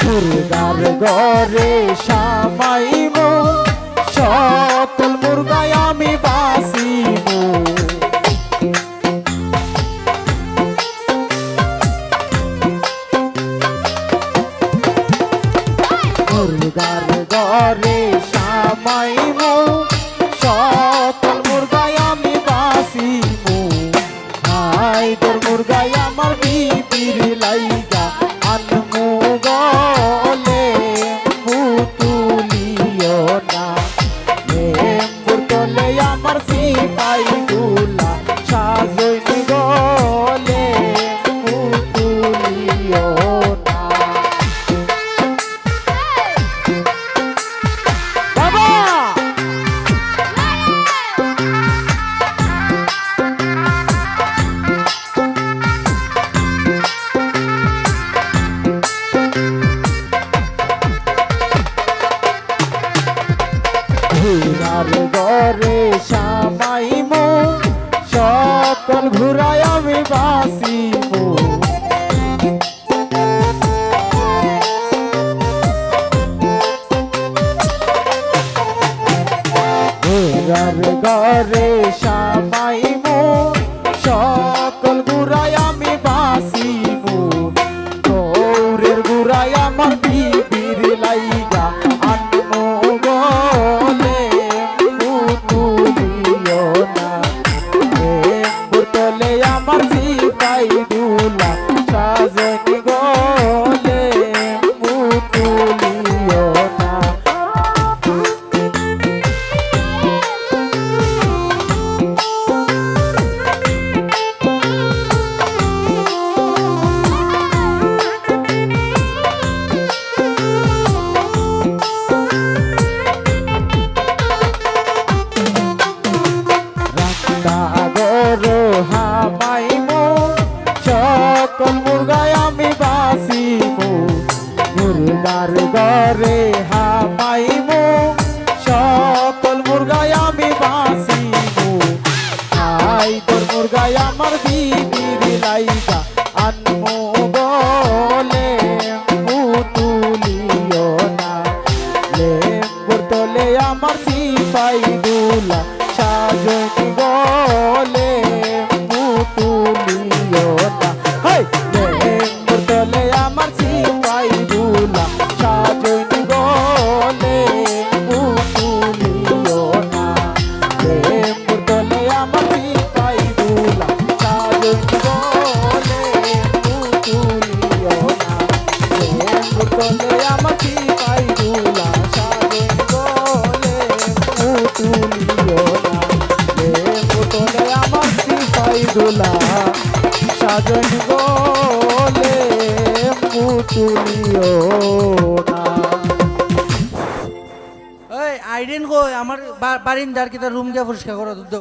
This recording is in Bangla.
মুরগার ঘরে সামাইব সকল মুরগায় আমি বাসিব মুরগার ঘরে সামাইব সকল মুরগায় আমি বাসিব আই তোর মুরগায় আমার বিবির লাইগা আনমু গলে মুতুলিও না লেম্বুর তলে আমার সিপাই গুলা সাজইন গলে মুতুলিও না বাবা ঘুরার ঘরে সামাইব সকল ঘুরায় আমি বাসিব ঘুরার ঘরে সামাইব সকল ঘুরায় আমি বাসিব গৌরের ঘুরায় আমার বিবির লাইগা আনমু গলে মুতুলিও না লেম্বুর তলে আমার সিপাই দুলা সাজেন গলে মুতুলিও না হামাইব সকল মুরগায় আমি বাসিব মুরগার ঘরে হামাইব সকল মুরগায় আমি বাসিব আই তোর মুরগায় আমার বিবির লাইগা আনমু গলে মুতুলিও না লেম্বুর তলে আমার সিপাই গুলা সাজইন গলে মুতুলিও না হাই লেম্বুর তলে আমার সিপাই গুলা সাজইন গলে মুতুলিও না লেম্বুর তলে আমার সিপাই গুলা সাজইন গলে মুতুলিও না তলে আমার সিপাই দুলা সাজন গলে মুতুলিও না লেম্বু তলে আমার সিপাই দুলা সাজন গলে মুতুলিও না। ওই আইডেন কই আমার বারিন্দার কিটা রুম দিয়ে পরিষ্কার করো